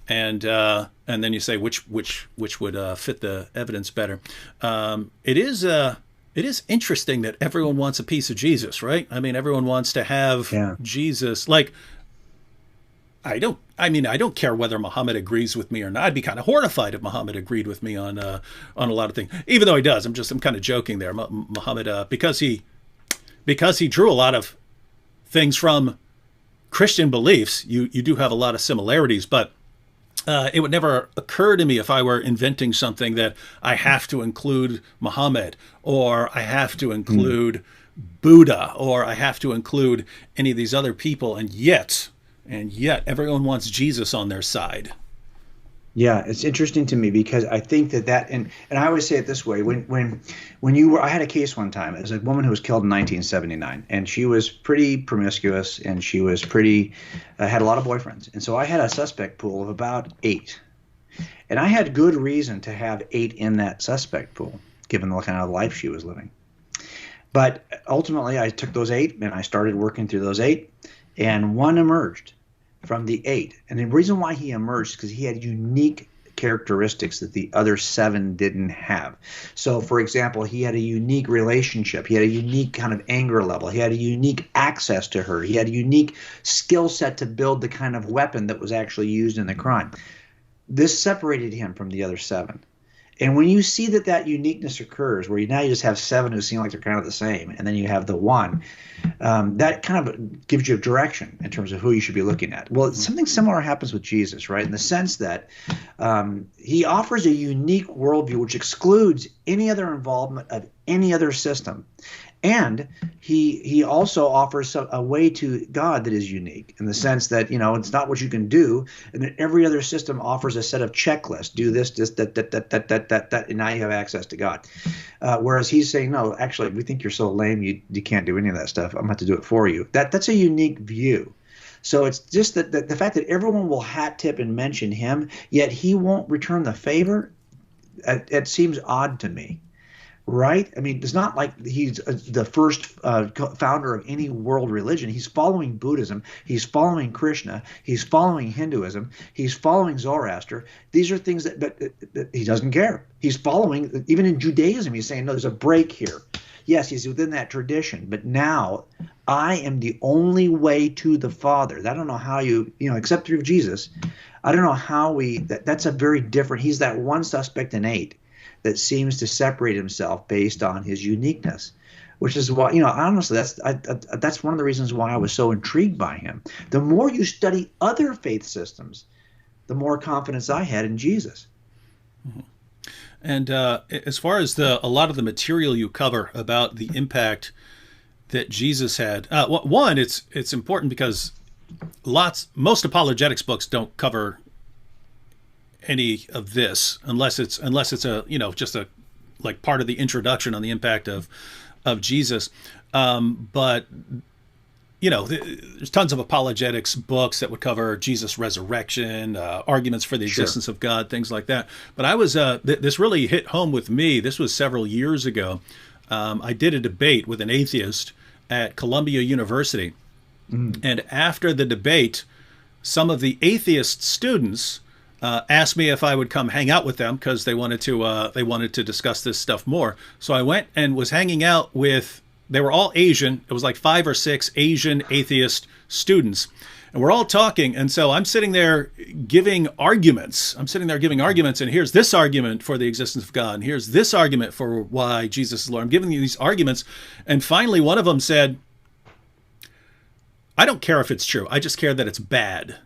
And then you say which would fit the evidence better. It is interesting that everyone wants a piece of Jesus, right? I mean, everyone wants to have Jesus. Like, I don't care whether Muhammad agrees with me or not. I'd be kind of horrified if Muhammad agreed with me on a lot of things, even though he does. I'm kind of joking there. Muhammad, because he drew a lot of things from Christian beliefs. You do have a lot of similarities, but it would never occur to me if I were inventing something that I have to include Muhammad, or I have to include Buddha, or I have to include any of these other people, and yet everyone wants Jesus on their side. Yeah, it's interesting to me because I think that and I always say it this way, I had a case one time. It was a woman who was killed in 1979, and she was pretty promiscuous, and she was had a lot of boyfriends. And so I had a suspect pool of about 8. And I had good reason to have 8 in that suspect pool, given the kind of life she was living. But ultimately, I took those 8 and I started working through those 8, and one emerged from the 8. And the reason why he emerged is because he had unique characteristics that the other 7 didn't have. So, for example, he had a unique relationship. He had a unique kind of anger level. He had a unique access to her. He had a unique skill set to build the kind of weapon that was actually used in the crime. This separated him from the other 7. And when you see that uniqueness occurs, where you just have 7 who seem like they're kind of the same, and then you have the 1, that kind of gives you a direction in terms of who you should be looking at. Well, something similar happens with Jesus, right? In the sense that he offers a unique worldview which excludes any other involvement of any other system. And he also offers a way to God that is unique in the sense that, it's not what you can do, and that every other system offers a set of checklists. Do this, that, and now you have access to God. Whereas he's saying, no, actually, we think you're so lame, you can't do any of that stuff. I'm going to have to do it for you. That's a unique view. So it's just that the fact that everyone will hat tip and mention him, yet he won't return the favor, it seems odd to me. Right? I mean, it's not like he's the first founder of any world religion. He's following Buddhism. He's following Krishna. He's following Hinduism. He's following Zoroaster. These are things that he doesn't care. He's following, even in Judaism, he's saying, no, there's a break here. Yes, he's within that tradition, but now I am the only way to the Father. I don't know how except through Jesus. I don't know how that's a very different, he's that one suspect in 8. That seems to separate himself based on his uniqueness, which is why, honestly, that's one of the reasons why I was so intrigued by him. The more you study other faith systems, the more confidence I had in Jesus. Mm-hmm. And as far as a lot of the material you cover about the impact that Jesus had. One, it's important because most apologetics books don't cover any of this unless it's a just a like part of the introduction on the impact of Jesus. But there's tons of apologetics books that would cover Jesus' resurrection, arguments for the existence of God, things like that. But I was this really hit home with me. This was several years ago. I did a debate with an atheist at Columbia University, and after the debate, some of the atheist students asked me if I would come hang out with them because they wanted to discuss this stuff more. So I went and was hanging out with. They were all Asian. It was like 5 or 6 Asian atheist students. And we're all talking. And so I'm sitting there giving arguments. And here's this argument for the existence of God. And here's this argument for why Jesus is Lord. I'm giving you these arguments. And finally, one of them said, I don't care if it's true. I just care that it's bad.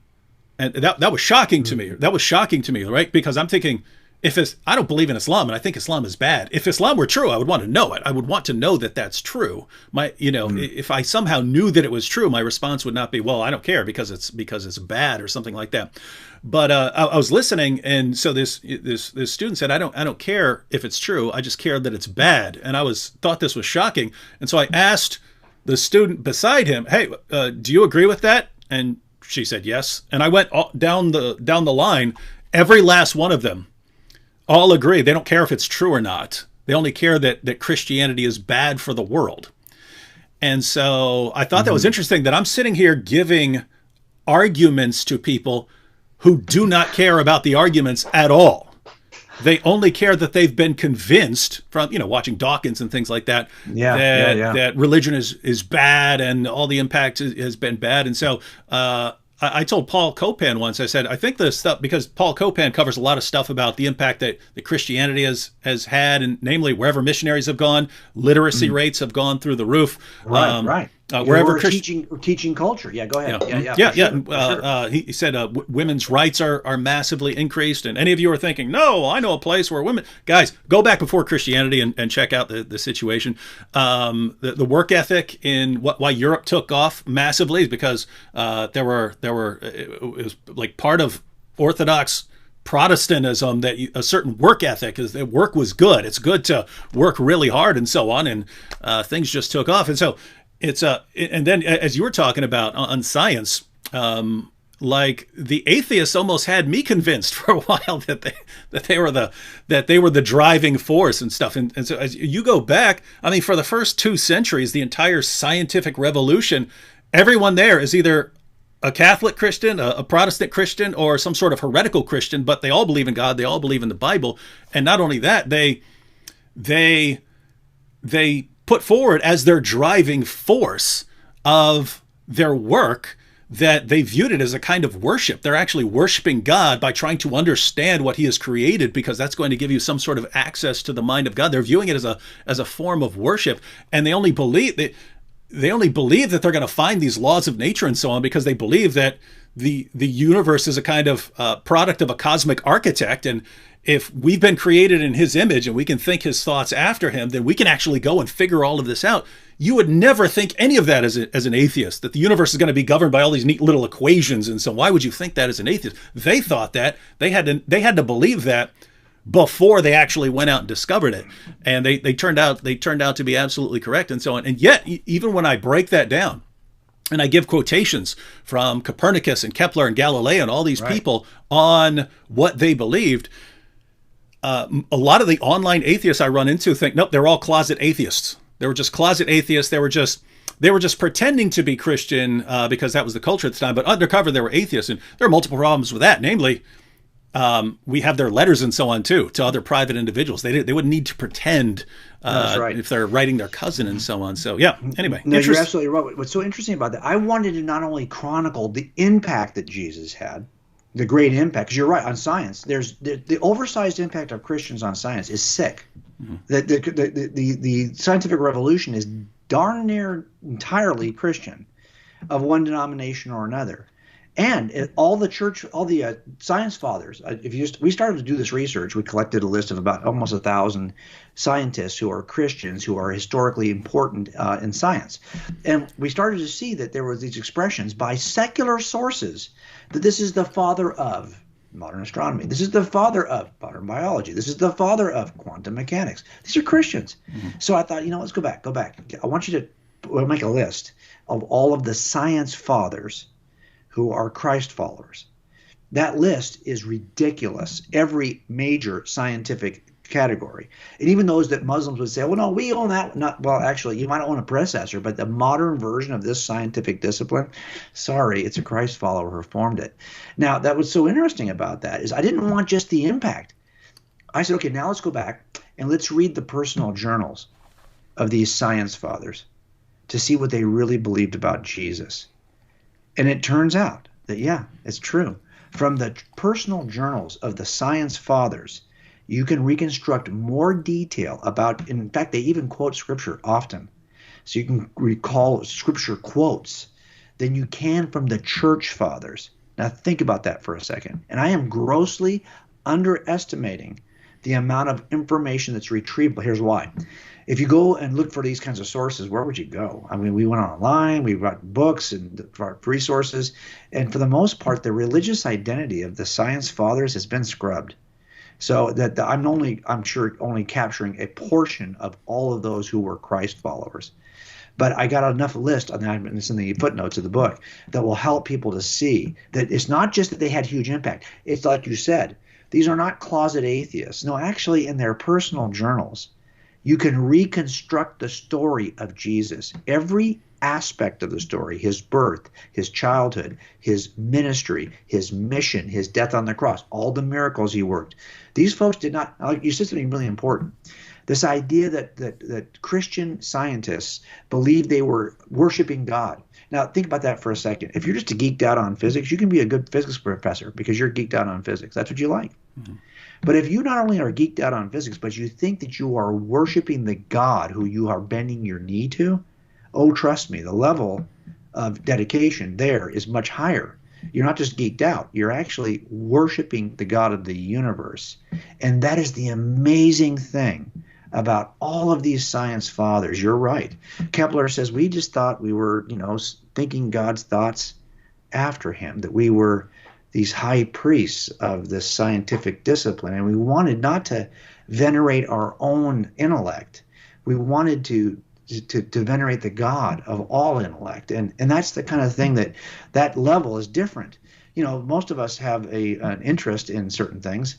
And that was shocking to me. That was shocking to me, right? Because I'm thinking, I don't believe in Islam, and I think Islam is bad. If Islam were true, I would want to know it. I would want to know that that's true. If I somehow knew that it was true, my response would not be, well, I don't care because it's bad or something like that. But I was listening, and so this student said, I don't care if it's true. I just care that it's bad. And thought this was shocking. And so I asked the student beside him, hey, do you agree with that? And she said yes. And I went down the line. Every last one of them all agree. They don't care if it's true or not. They only care that Christianity is bad for the world. And so I thought that was interesting that I'm sitting here giving arguments to people who do not care about the arguments at all. They only care that they've been convinced from, watching Dawkins and things like that, that religion is bad and all the impact has been bad. And so I told Paul Copan once, I said, I think this stuff, because Paul Copan covers a lot of stuff about the impact that Christianity has had, and namely wherever missionaries have gone, literacy rates have gone through the roof. Right. Wherever teaching culture. Yeah, go ahead. He said women's rights are massively increased. And any of you are thinking, no, I know a place where women, guys, go back before Christianity and check out the situation. The work ethic in why Europe took off massively is because it was like part of Orthodox Protestantism that a certain work ethic is that work was good. It's good to work really hard and so on. And things just took off. And so and then as you were talking about on science, like the atheists almost had me convinced for a while that they were the driving force and stuff. And so as you go back, I mean, for the first 2 centuries, the entire scientific revolution, everyone there is either a Catholic Christian, a Protestant Christian, or some sort of heretical Christian, but they all believe in God. They all believe in the Bible. And not only that, they put forward as their driving force of their work that they viewed it as a kind of worship. They're actually worshiping God by trying to understand what he has created, because that's going to give you some sort of access to the mind of God. They're viewing it as a form of worship, and they only believe that they're going to find these laws of nature and so on because they believe that the universe is a kind of product of a cosmic architect, and if we've been created in his image and we can think his thoughts after him, then we can actually go and figure all of this out. You would never think any of that as an atheist, that the universe is going to be governed by all these neat little equations. And so why would you think that as an atheist? They thought that. They had to believe that before they actually went out and discovered it. And they turned out to be absolutely correct and so on. And yet, even when I break that down, and I give quotations from Copernicus and Kepler and Galileo and all these people on what they believed, a lot of the online atheists I run into think, nope, they're all closet atheists. They were just closet atheists. They were just pretending to be Christian because that was the culture at the time. But undercover, they were atheists. And there are multiple problems with that. Namely, we have their letters and so on, too, to other private individuals. They wouldn't need to pretend if they're writing their cousin and so on. So, yeah, anyway. No, you're absolutely right. What's so interesting about that, I wanted to not only chronicle the impact that Jesus had, the great impact, because you're right, on science, there's the oversized impact of Christians on science is sick. The scientific revolution is darn near entirely Christian, of one denomination or another. And all the church, all the science fathers, we started to do this research, we collected a list of about almost 1,000 scientists who are Christians who are historically important in science. And we started to see that there were these expressions by secular sources that this is the father of modern astronomy. This is the father of modern biology. This is the father of quantum mechanics. These are Christians. Mm-hmm. So I thought, let's go back. I want you to make a list of all of the science fathers who are Christ followers. That list is ridiculous. Every major scientific category. And even those that Muslims would say, well, no, we own that. Well, actually, you might own a predecessor, but the modern version of this scientific discipline, sorry, it's a Christ follower who formed it. Now, that was so interesting about that is I didn't want just the impact. I said, okay, now let's go back and let's read the personal journals of these science fathers to see what they really believed about Jesus. And it turns out that, yeah, it's true. From the personal journals of the science fathers, you can reconstruct more detail about, in fact, they even quote scripture often. So you can recall scripture quotes than you can from the church fathers. Now think about that for a second. And I am grossly underestimating the amount of information that's retrievable. Here's why. If you go and look for these kinds of sources, where would you go? I mean, we went online, we got books and resources, and for the most part, the religious identity of the science fathers has been scrubbed. So that I'm sure only capturing a portion of all of those who were Christ followers. But I got enough list on that, and it's in the footnotes of the book, that will help people to see that it's not just that they had huge impact. It's like you said, these are not closet atheists. No, actually, in their personal journals, you can reconstruct the story of Jesus, every aspect of the story, his birth, his childhood, his ministry, his mission, his death on the cross, all the miracles he worked. These folks did not, you said something really important, this idea that Christian scientists believed they were worshiping God. Now, think about that for a second. If you're just geeked out on physics, you can be a good physics professor because you're geeked out on physics. That's what you like. Mm-hmm. But if you not only are geeked out on physics, but you think that you are worshiping the God who you are bending your knee to, oh, trust me, the level of dedication there is much higher. You're not just geeked out. You're actually worshiping the God of the universe. And that is the amazing thing about all of these science fathers. You're right. Kepler says we just thought we were, thinking God's thoughts after him, that we were these high priests of this scientific discipline, and we wanted not to venerate our own intellect. We wanted to venerate the God of all intellect, and that's the kind of thing that level is different. Most of us have an interest in certain things,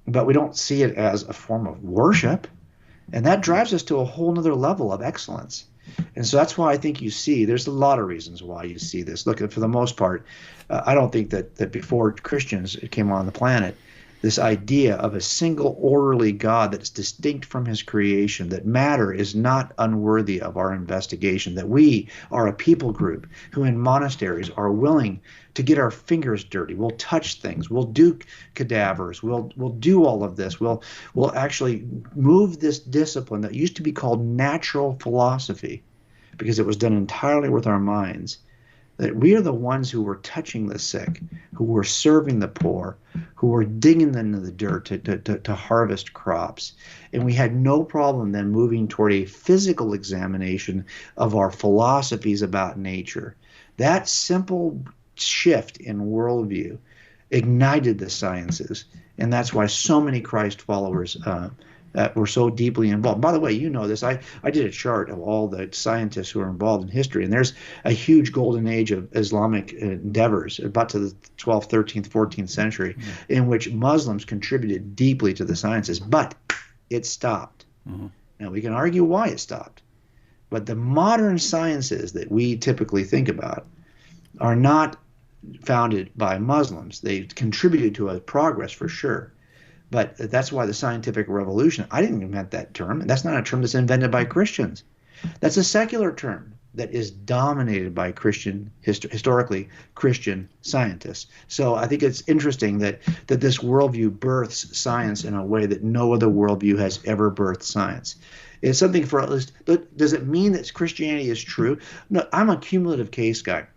but we don't see it as a form of worship, and that drives us to a whole nother level of excellence. And so that's why I think there's a lot of reasons why you see this. Look, for the most part, I don't think that before Christians came on the planet, this idea of a single orderly God that's distinct from his creation, that matter is not unworthy of our investigation, that we are a people group who in monasteries are willing to get our fingers dirty. We'll touch things. We'll do cadavers. We'll do all of this. We'll actually move this discipline that used to be called natural philosophy, because it was done entirely with our minds, that we are the ones who were touching the sick, who were serving the poor, who were digging into the dirt to harvest crops. And we had no problem then moving toward a physical examination of our philosophies about nature. That simple shift in worldview ignited the sciences, and that's why so many Christ followers were so deeply involved. By the way, you know this. I did a chart of all the scientists who are involved in history, and there's a huge golden age of Islamic endeavors, about to the 12th, 13th, 14th century, in which Muslims contributed deeply to the sciences, but it stopped. Mm-hmm. Now, we can argue why it stopped, but the modern sciences that we typically think about are not founded by Muslims. They contributed to a progress for sure. But that's why the scientific revolution, I didn't invent that term. That's not a term that's invented by Christians. That's a secular term that is dominated by historically Christian scientists. So I think it's interesting that this worldview births science in a way that no other worldview has ever birthed science. It's something for at least, does it mean that Christianity is true? No, I'm a cumulative case guy.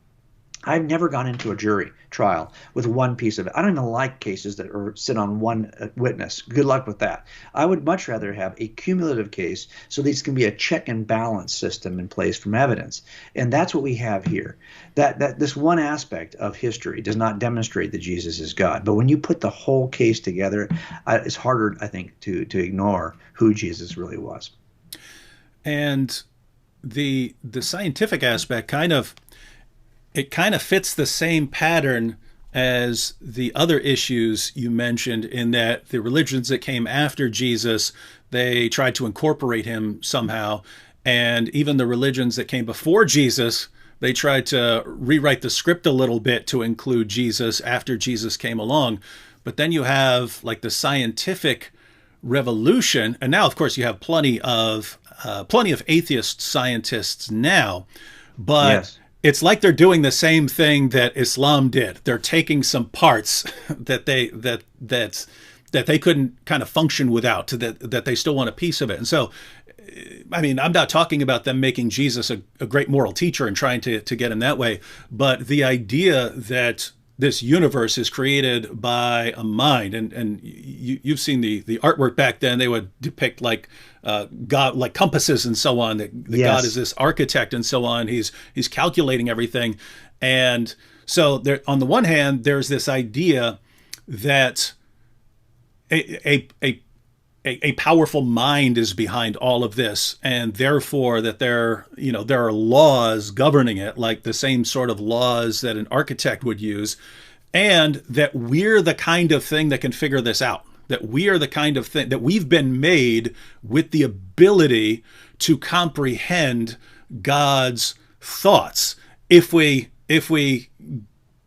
I've never gone into a jury trial with one piece of it. I don't even like cases that sit on one witness. Good luck with that. I would much rather have a cumulative case so these can be a check and balance system in place from evidence. And that's what we have here. That this one aspect of history does not demonstrate that Jesus is God. But when you put the whole case together, it's harder, I think, to ignore who Jesus really was. And the scientific aspect kind of fits the same pattern as the other issues you mentioned, in that the religions that came after Jesus, they tried to incorporate him somehow. And even the religions that came before Jesus, they tried to rewrite the script a little bit to include Jesus after Jesus came along. But then you have like the scientific revolution. And now, of course, you have plenty of atheist scientists now, but Yes. It's like they're doing the same thing that Islam did. They're taking some parts that they couldn't kind of function without, that they still want a piece of it. And so, I mean, I'm not talking about them making Jesus a great moral teacher and trying to get him that way, but the idea that this universe is created by a mind, and you've seen the artwork back then. They would depict like God, like compasses and so on. That Yes. God is this architect and so on. He's calculating everything, and so there. On the one hand, there's this idea that a powerful mind is behind all of this, and therefore that there are laws governing it, like the same sort of laws that an architect would use, and that we're the kind of thing that can figure this out, that we are the kind of thing that we've been made with the ability to comprehend God's thoughts if we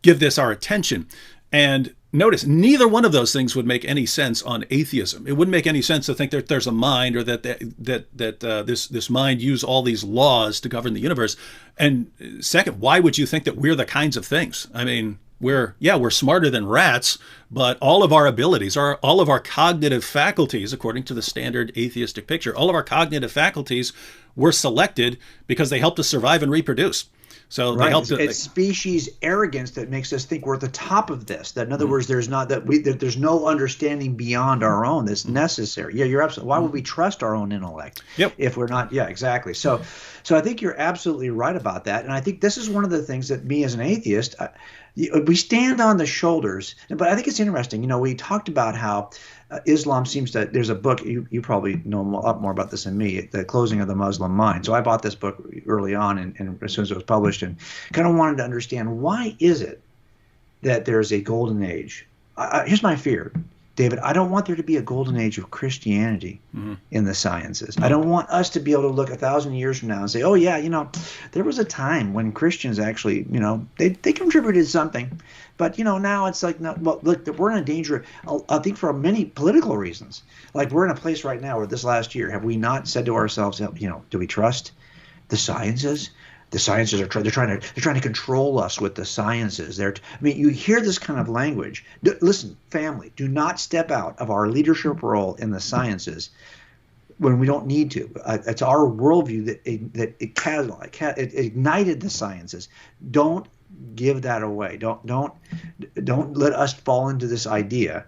give this our attention. And notice, neither one of those things would make any sense on atheism. It wouldn't make any sense to think that there's a mind, or that this mind use all these laws to govern the universe. And second, why would you think that we're the kinds of things? I mean, we're smarter than rats, but all of our abilities, all of our cognitive faculties, according to the standard atheistic picture, all of our cognitive faculties were selected because they helped us survive and reproduce. So right. they helped. It's species arrogance that makes us think we're at the top of this. That in other words, there's no understanding beyond our own that's necessary. Yeah, you're absolutely. Why would we trust our own intellect if we're not? Yeah, exactly. So I think you're absolutely right about that. And I think this is one of the things that me as an atheist, we stand on the shoulders. But I think it's interesting. We talked about how Islam seems to. There's a book, you probably know a lot more about this than me, The Closing of the Muslim Mind. So I bought this book early on, and as soon as it was published, and kind of wanted to understand, why is it that there's a golden age? Here's my fear, David. I don't want there to be a golden age of Christianity in the sciences. I don't want us to be able to look 1,000 years from now and say, oh yeah, there was a time when Christians actually, they contributed something. But, now it's like, no, well, look, we're in a danger, I think, for many political reasons. Like, we're in a place right now where this last year, have we not said to ourselves, do we trust the sciences? The sciences they're trying to control us with the sciences. You hear this kind of language. Listen, family, do not step out of our leadership role in the sciences when we don't need to. It's our worldview that it ignited the sciences. Don't give that away. Don't let us fall into this idea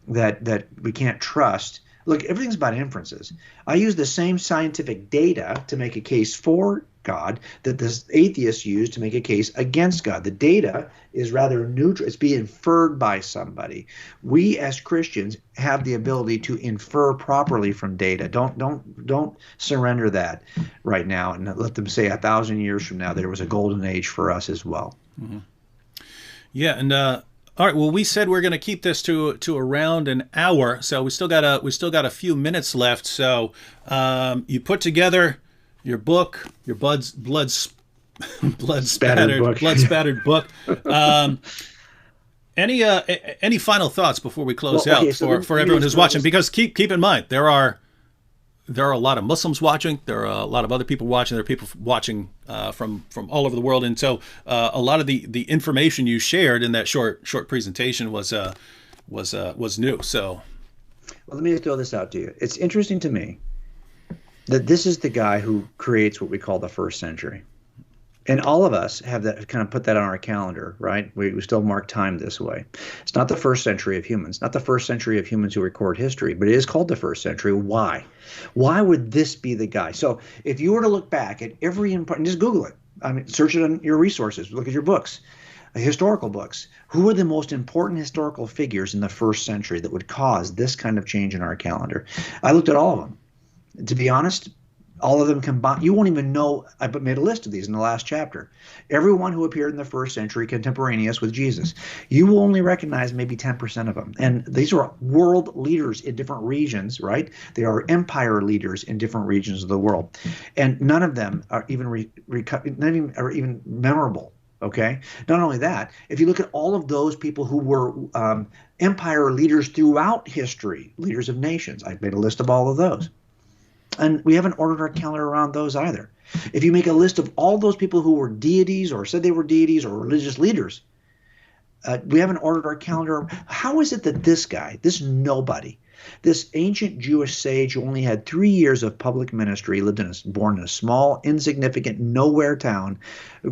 that we can't trust. Look, everything's about inferences. I use the same scientific data to make a case for God that the atheists use to make a case against God. The data is rather neutral. It's being inferred by somebody. We as Christians have the ability to infer properly from data. Don't surrender that right now, and let them say 1,000 years from now there was a golden age for us as well. Mm-hmm. Yeah, and all right. Well, we said we're going to keep this to around an hour, so we still got a few minutes left. So you put together your book, your blood spattered book. Any final thoughts before we close out for everyone who's watching? Because keep in mind, there are a lot of Muslims watching. There are a lot of other people watching. There are people watching from all over the world, and so a lot of the information you shared in that short presentation was new. So, well, let me throw this out to you. It's interesting to me that this is the guy who creates what we call the first century. And all of us have that kind of put that on our calendar, right? We still mark time this way. It's not the first century of humans, not the first century of humans who record history, but it is called the first century. Why? Why would this be the guy? So if you were to look back at every important, just Google it. I mean, search it on your resources, look at your books, historical books. Who are the most important historical figures in the first century that would cause this kind of change in our calendar? I looked at all of them. To be honest, all of them combined, you won't even know. I made a list of these in the last chapter. Everyone who appeared in the first century contemporaneous with Jesus, you will only recognize maybe 10% of them. And these are world leaders in different regions, right? They are empire leaders in different regions of the world. And none of them are even, even memorable. Okay. Not only that, if you look at all of those people who were empire leaders throughout history, leaders of nations, I've made a list of all of those. And we haven't ordered our calendar around those either. If you make a list of all those people who were deities or said they were deities or religious leaders, we haven't ordered our calendar. How is it that this guy, this nobody, this ancient Jewish sage who only had 3 years of public ministry, born in a small, insignificant, nowhere town,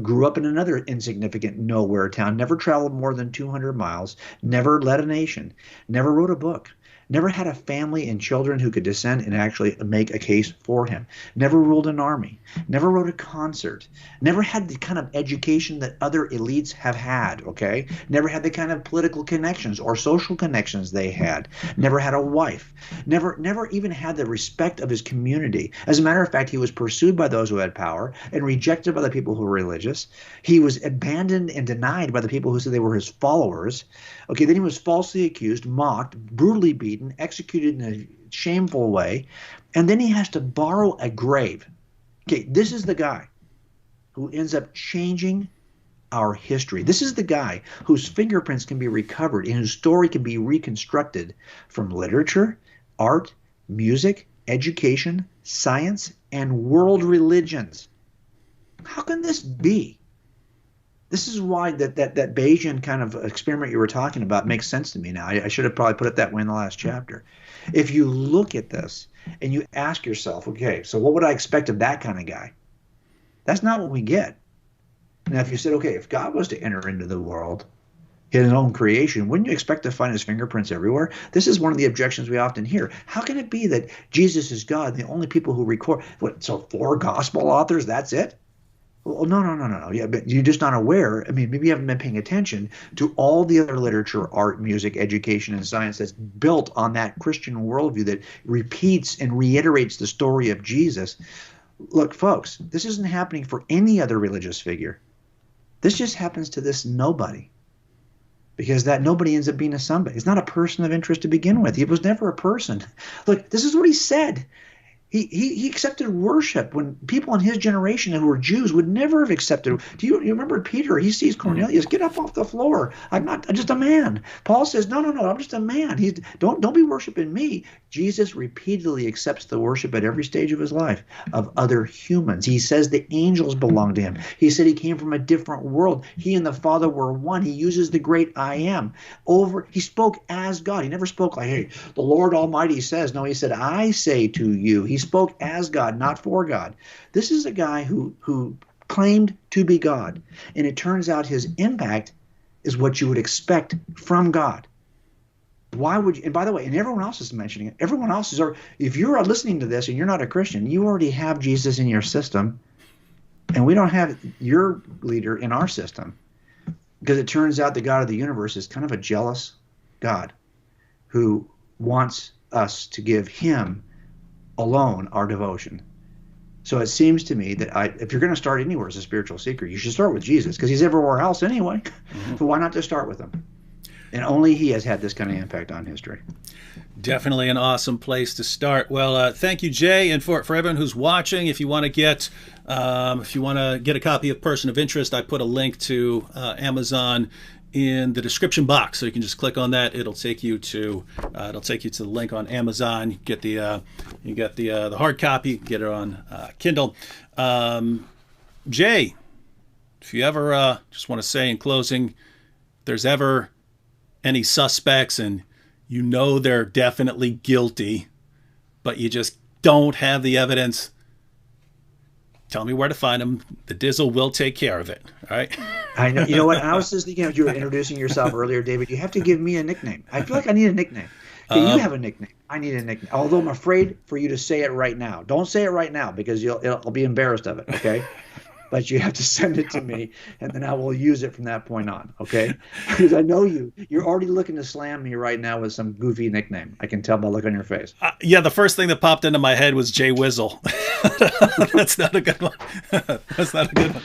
grew up in another insignificant, nowhere town, never traveled more than 200 miles, never led a nation, never wrote a book, never had a family and children who could descend and actually make a case for him, never ruled an army, never wrote a concert, never had the kind of education that other elites have had, okay? Never had the kind of political connections or social connections they had, never had a wife, never even had the respect of his community. As a matter of fact, he was pursued by those who had power and rejected by the people who were religious. He was abandoned and denied by the people who said they were his followers. Okay, then he was falsely accused, mocked, brutally beaten, executed in a shameful way, and then he has to borrow a grave. Okay, this is the guy who ends up changing our history. This is the guy whose fingerprints can be recovered and whose story can be reconstructed from literature, art, music, education, science, and world religions. How can this be? This is why that Bayesian kind of experiment you were talking about makes sense to me now. I should have probably put it that way in the last chapter. If you look at this and you ask yourself, okay, so what would I expect of that kind of guy? That's not what we get. Now, if you said, okay, if God was to enter into the world, his own creation, wouldn't you expect to find his fingerprints everywhere? This is one of the objections we often hear. How can it be that Jesus is God, the only people who record? What, so 4 gospel authors, that's it? Well, no. Yeah, but you're just not aware. I mean, maybe you haven't been paying attention to all the other literature, art, music, education, and science that's built on that Christian worldview that repeats and reiterates the story of Jesus. Look, folks, this isn't happening for any other religious figure. This just happens to this nobody. Because that nobody ends up being a somebody. It's not a person of interest to begin with. He was never a person. Look, this is what he said. He accepted worship when people in his generation who were Jews would never have accepted. You remember Peter? He sees Cornelius, get up off the floor. I'm just a man. Paul says, no, I'm just a man. Don't be worshiping me. Jesus repeatedly accepts the worship at every stage of his life of other humans. He says the angels belong to him. He said he came from a different world. He and the Father were one. He uses the great I am. He spoke as God. He never spoke like, hey, the Lord Almighty says. No, he said, I say to you. He spoke as God, not for God. This is a guy who claimed to be God. And it turns out his impact is what you would expect from God. Why would you? And by the way, and everyone else is mentioning it. Everyone else is, if you're listening to this and you're not a Christian, you already have Jesus in your system. And we don't have your leader in our system. Because it turns out the God of the universe is kind of a jealous God who wants us to give him alone our devotion. So it seems to me that if you're going to start anywhere as a spiritual seeker, you should start with Jesus because he's everywhere else anyway. Mm-hmm. So why not just start with him? And only he has had this kind of impact on history. Definitely an awesome place to start. Well, thank you, Jay, and for everyone who's watching. If you want to get a copy of Person of Interest, I put a link to Amazon in the description box, so you can just click on that. It'll take you to the link on Amazon. You get the hard copy. Get it on Kindle. Jay, if you ever just want to say in closing, if there's ever any suspects and you know they're definitely guilty, but you just don't have the evidence, Tell me where to find him. The Dizzle will take care of it. All right. I know. You know what? I was just thinking as you were introducing yourself earlier, David. You have to give me a nickname. I feel like I need a nickname. Okay, you have a nickname. I need a nickname. Although I'm afraid for you to say it right now. Don't say it right now because I'll be embarrassed of it. Okay. But you have to send it to me, and then I will use it from that point on, okay? Because I know you're already looking to slam me right now with some goofy nickname. I can tell by the look on your face. Yeah, the first thing that popped into my head was Jay Whizzle. That's not a good one. That's not a good one.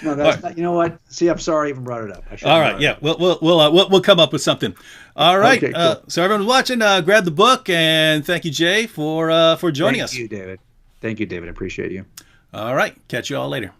No, that's not. You know what? See, I'm sorry I even brought it up. All right, yeah, we'll come up with something. All right, okay, cool. So everyone watching, grab the book, and thank you, Jay, for joining us. Thank you, David. Thank you, David. I appreciate you. All right, catch you all later.